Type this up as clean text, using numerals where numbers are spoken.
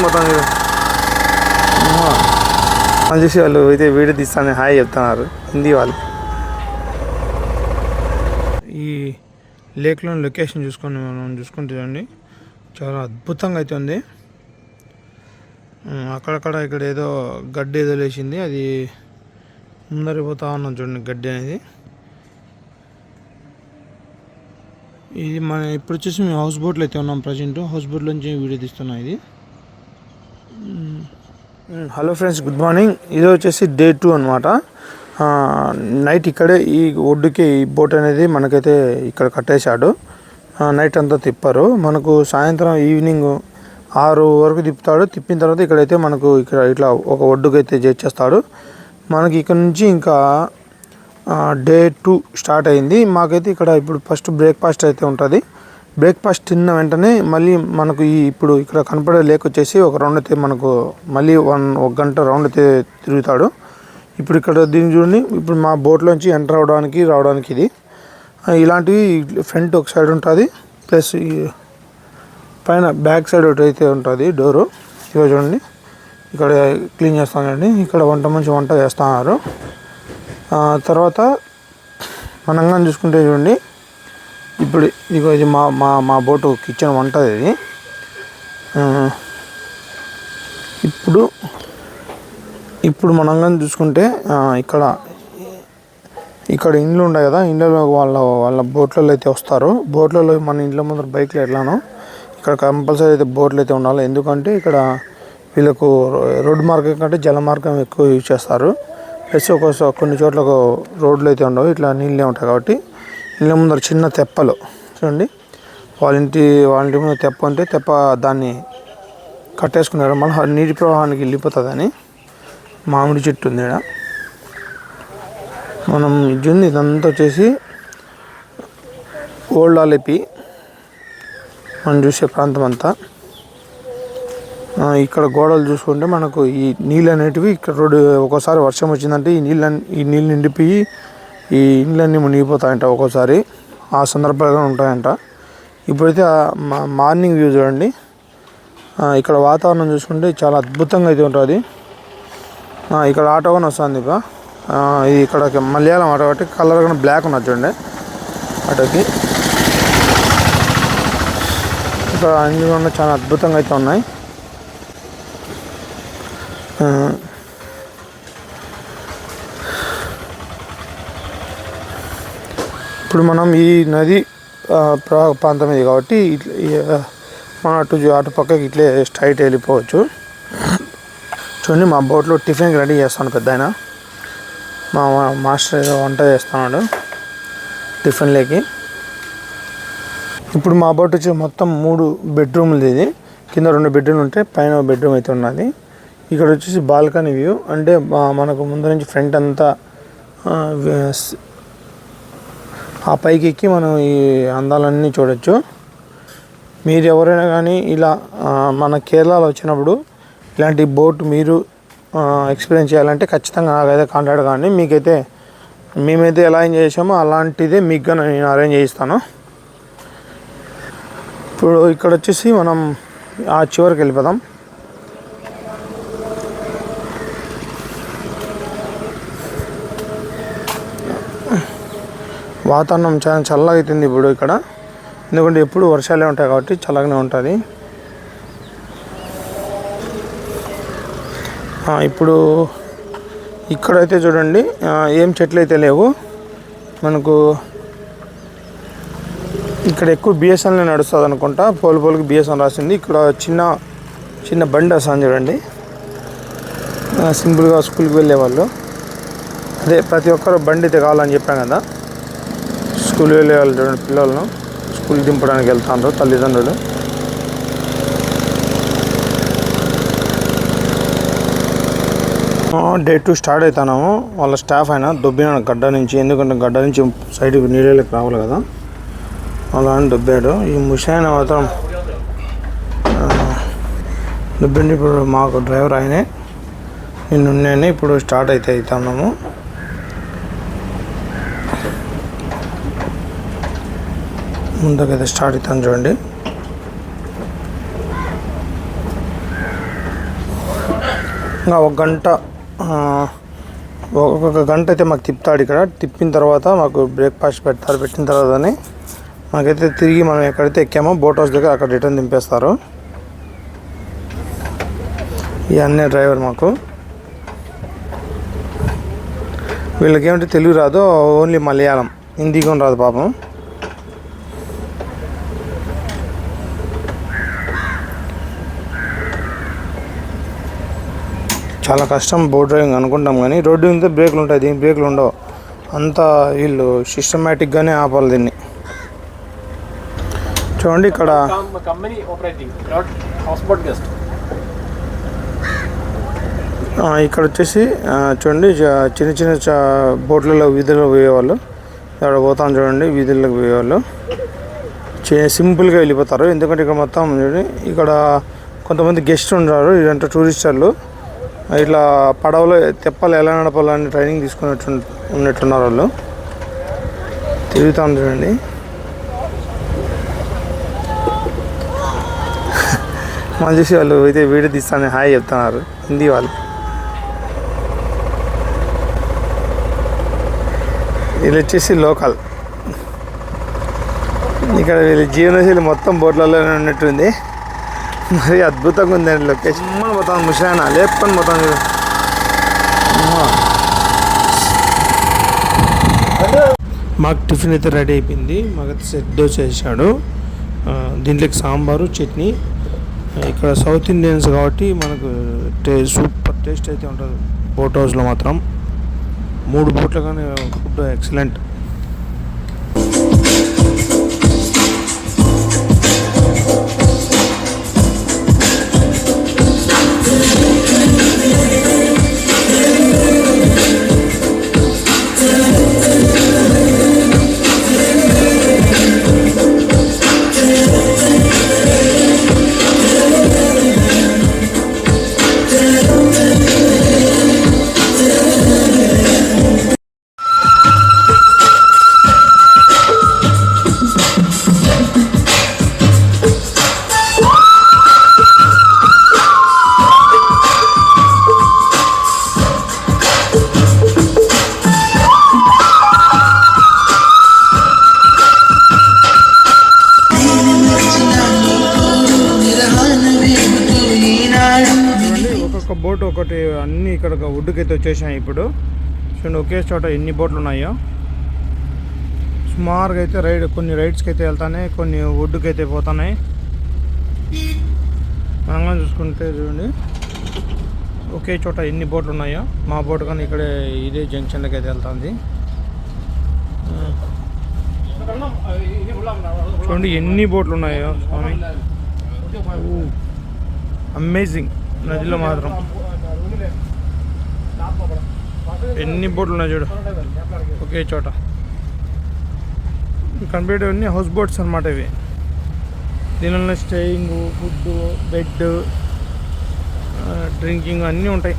మొత్తం వాళ్ళు చూసి వాళ్ళు అయితే వీడియో తీస్తానని హాయ్ చెప్తున్నారు హిందీ వాళ్ళు. ఈ లేక్లోని లొకేషన్ చూసుకొని మనం చూసుకుంటే చూడండి చాలా అద్భుతంగా అయితే ఉంది. అక్కడక్కడ ఇక్కడ ఏదో గడ్డి ఏదో లేచింది, అది ముందరిపోతా ఉన్నాం చూడండి గడ్డి అనేది. ఇది మన ఇప్పుడు వచ్చేసి మేము హౌస్ బోట్లో అయితే ఉన్నాం ప్రజెంట్. హౌస్ బోట్లోంచి వీడియో తీస్తున్నాం ఇది. Hello friends, good morning. ఇది వచ్చేసి డే 2 అనమాట. నైట్ ఇక్కడే ఈ ఒడ్డుకి ఈ బోట్ అనేది మనకైతే ఇక్కడ కట్టేశాడు. నైట్ అంతా తిప్పారు. మనకు సాయంత్రం ఈవినింగ్ 6 వరకు తిప్పుతాడు. తిప్పిన తర్వాత ఇక్కడైతే మనకు ఇక్కడ ఇట్లా ఒక ఒడ్డుకైతే చేర్చేస్తాడు. మనకి ఇక్కడ నుంచి ఇంకా డే 2 స్టార్ట్ అయింది. మాకైతే ఇక్కడ ఇప్పుడు ఫస్ట్ బ్రేక్ఫాస్ట్ అయితే ఉంటుంది. బ్రేక్ఫాస్ట్ తిన్న వెంటనే మళ్ళీ మనకు ఇప్పుడు ఇక్కడ కనపడే లేక్ వచ్చేసి ఒక రౌండ్ అయితే మనకు మళ్ళీ 1 గంట రౌండ్ అయితే తిరుగుతాడు. ఇప్పుడు ఇక్కడ దీన్ని చూడండి, ఇప్పుడు మా బోట్లోంచి ఎంటర్ రావడానికి ఇది ఇలాంటివి ఫ్రంట్ ఒక సైడ్ ఉంటుంది, ప్లస్ పైన బ్యాక్ సైడ్ ఒకటి అయితే ఉంటుంది డోరు. ఇక చూడండి ఇక్కడ క్లీన్ చేస్తానండి. ఇక్కడ వంట చేస్తున్నారు. తర్వాత మనంగా చూసుకుంటే చూడండి, ఇప్పుడు ఇక ఇది మా బోటు కిచెన్ వంట ఇది. ఇప్పుడు మనంగా చూసుకుంటే ఇక్కడ ఇండ్లు ఉన్నాయి కదా, ఇండ్లలో వాళ్ళ బోట్లలో అయితే వస్తారు. బోట్లలో మన ఇండ్ల ముందర బైక్లో ఎట్లానో ఇక్కడ కంపల్సరీ అయితే బోట్లు అయితే ఉండాలి. ఎందుకంటే ఇక్కడ వీళ్ళకు రోడ్డు మార్గం కంటే జల మార్గం ఎక్కువ యూజ్ చేస్తారు. ప్లస్ కొన్ని చోట్ల రోడ్లు అయితే ఉండవు, ఇట్లా నీళ్ళే ఉంటాయి. కాబట్టి ఇళ్ళ ముందర చిన్న తెప్పలు చూడండి, వాళ్ళ ఇంటి ముందు తెప్ప ఉంటే తెప్ప దాన్ని కట్టేసుకున్నారు. మళ్ళీ నీటి ప్రవాహానికి వెళ్ళిపోతుందని మామిడి చెట్టు ఉంది ఇక్కడ. మనం ఇదంతా వచ్చేసి ఓల్డ్ ఆలెపి మనం చూసే ప్రాంతం అంతా. ఇక్కడ గోడలు చూసుకుంటే మనకు ఈ నీళ్ళు అనేటివి ఇక్కడ రోడ్డు ఒక్కోసారి వర్షం వచ్చిందంటే ఈ నీళ్ళు నిండిపోయి ఈ ఇండ్లన్నీ మునిగిపోతాయంట ఒక్కోసారి. ఆ సందర్భాలు ఉంటాయంట. ఇప్పుడైతే మార్నింగ్ వ్యూ చూడండి. ఇక్కడ వాతావరణం చూసుకుంటే చాలా అద్భుతంగా అయితే ఉంటుంది. ఇక్కడ ఆటో కూడా వస్తుంది. ఇది ఇక్కడ మలయాళం ఆటో కాబట్టి కలర్ కూడా బ్లాక్ ఉన్నది చూడండి ఆటోకి. ఇక్కడ అన్ని కూడా చాలా అద్భుతంగా అయితే ఉన్నాయి. ఇప్పుడు మనం ఈ నది ప్రవాహ ప్రాంతం ఇది కాబట్టి మనం అటు పక్కకి ఇట్లే స్ట్రైట్ వెళ్ళిపోవచ్చు. చూడండి, మా బోట్లో టిఫిన్కి రెడీ చేస్తాను పెద్ద ఆయన. మా మాస్టర్ ఏదో వంట చేస్తున్నాడు టిఫిన్లోకి. ఇప్పుడు మా బోట్ వచ్చి మొత్తం 3 బెడ్రూమ్లు. ఇది కింద 2 బెడ్రూమ్లు ఉంటాయి, పైన బెడ్రూమ్ అయితే ఉన్నది. ఇక్కడ వచ్చేసి బాల్కనీ వ్యూ, అంటే మనకు ముందు నుంచి ఫ్రంట్ అంతా ఆ పైకి ఎక్కి మనం ఈ అందాలన్నీ చూడొచ్చు. మీరు ఎవరైనా కానీ ఇలా మన కేరళలో వచ్చినప్పుడు ఇలాంటి బోట్ మీరు ఎక్స్పీరియన్స్ చేయాలంటే ఖచ్చితంగా నాకైతే కాంటాక్ట్ కానీ. మేమైతే ఎలా ఎంజాయ్ చేసామో అలాంటిదే మీకు నేను అరేంజ్ చేయిస్తాను. ఇప్పుడు ఇక్కడ వచ్చేసి మనం ఆ చివరికి వెళ్ళిపోదాం. వాతావరణం చాలా చల్లగా అవుతుంది ఇప్పుడు ఇక్కడ, ఎందుకంటే ఎప్పుడు వర్షాలే ఉంటాయి కాబట్టి చల్లగానే ఉంటుంది. ఇప్పుడు ఇక్కడైతే చూడండి ఏం చెట్లు అయితే లేవు మనకు. ఇక్కడ ఎక్కువ బిఎస్ఎన్ఎల్ నడుస్తుంది అనుకుంటా, పోలుకి బిఎస్ఎన్ఎల్ రాసింది. ఇక్కడ చిన్న బండి వస్తుంది చూడండి, సింపుల్గా స్కూల్కి వెళ్ళే వాళ్ళు. అదే ప్రతి ఒక్కరు బండి అయితే కావాలని చెప్పాను కదా. స్కూల్ వెళ్ళే వాళ్ళు చూడండి, పిల్లలను స్కూల్ దింపడానికి వెళ్తాను తల్లిదండ్రులు. డే 2 స్టార్ట్ అవుతున్నాము. వాళ్ళ స్టాఫ్ అయినా దొబ్బిన గడ్డ నుంచి, ఎందుకంటే గడ్డ నుంచి సైడ్కి నీళ్ళకి రావాలి కదా, అలా అని దొబ్బాడు. ఈ ముషాయిన మాత్రం దొబ్బిండి. ఇప్పుడు మాకు డ్రైవర్ ఆయనే, నేనే. ఇప్పుడు స్టార్ట్ అవుతున్నాము. ముందుకైతే స్టార్ట్ అవుతాను చూడండి. ఇంకా ఒక గంట ఒక్కొక్క గంట అయితే మాకు తిప్పుతాడు. ఇక్కడ తిప్పిన తర్వాత మాకు బ్రేక్ఫాస్ట్ పెడతారు. పెట్టిన తర్వాతనే మాకైతే తిరిగి మనం ఎక్కడైతే ఎక్కామో బోట్ హౌస్ దగ్గర అక్కడ రిటర్న్ దింపేస్తారు. ఈ అన్నే డ్రైవర్ మాకు. వీళ్ళకి ఏమంటే తెలుగు రాదు, ఓన్లీ మలయాళం, హిందీ కూడా రాదు పాపం. చాలా కష్టం బోట్ డ్రైవింగ్ అనుకుంటాం, కానీ రోడ్డు మీద బ్రేకులు ఉంటాయి, దీనికి బ్రేకులు ఉండవు. అంతా వీళ్ళు సిస్టమేటిక్గానే ఆపాలి దీన్ని. చూడండి ఇక్కడ ఇక్కడ వచ్చేసి చూడండి చిన్న చిన్న బోట్లలో వీధుల్లో పోయేవాళ్ళు. ఇక్కడ పోతాం చూడండి, వీధుల్లోకి పోయేవాళ్ళు సింపుల్గా వెళ్ళిపోతారు. ఎందుకంటే ఇక్కడ మొత్తం చూడండి, ఇక్కడ కొంతమంది గెస్ట్ ఉంటారు, ఇదంతా టూరిస్టర్లు. ఇట్లా పడవలో తెప్పలు ఎలా నడపాలని ట్రైనింగ్ ఉన్నట్టున్నారు వాళ్ళు. తిరుగుతాం చూడండి. మళ్ళీ చూసి వాళ్ళు అయితే వీడియో తీస్తానని హాయ్ చెప్తున్నారు హిందీ వాళ్ళు. వీళ్ళు వచ్చేసి లోకల్. ఇక్కడ వీళ్ళ జీవనశైలి మొత్తం బోట్లలోనే ఉన్నట్టుంది. మరి అద్భుతంగా ఉందండి లొకేషన్. పోతాం ముషానా లేపుకొని పోతాం. మాకు టిఫిన్ అయితే రెడీ అయిపోయింది. మాకైతే సెట్ దోశ వేసాడు, దీంట్లోకి సాంబారు చట్నీ. ఇక్కడ సౌత్ ఇండియన్స్ కాబట్టి మనకు సూపర్ టేస్ట్ అయితే ఉంటుంది బోట్ హౌస్లో మాత్రం. 3 బోట్లు కానీ ఫుడ్ ఎక్సలెంట్. ఒక్కొక్క బోట్ ఒకటి అన్నీ ఇక్కడ ఒడ్డుకైతే వచ్చేసాయి. ఇప్పుడు చూడండి ఒకే చోట ఎన్ని బోట్లు ఉన్నాయో. సుమారుగా అయితే కొన్ని రైడ్స్కి అయితే వెళ్తాయి, కొన్ని ఒడ్డుకైతే పోతున్నాయి. మనం చూసుకుంటే చూడండి ఒకే చోట ఎన్ని బోట్లు ఉన్నాయో. మా బోట్ కానీ ఇక్కడే ఇదే జంక్షన్లోకి అయితే వెళ్తుంది. చూడండి ఎన్ని బోట్లు ఉన్నాయో స్వామి, అమేజింగ్. నదిలో మాత్రం ఎన్ని బోట్లు ఉన్నాయి చూడు ఒకే చోట. కంప్లీట్ అన్నీ హౌస్ బోట్స్ అనమాట ఇవి. దీనిలో స్టేయింగ్, ఫుడ్, బెడ్, డ్రింకింగ్ అన్నీ ఉంటాయి.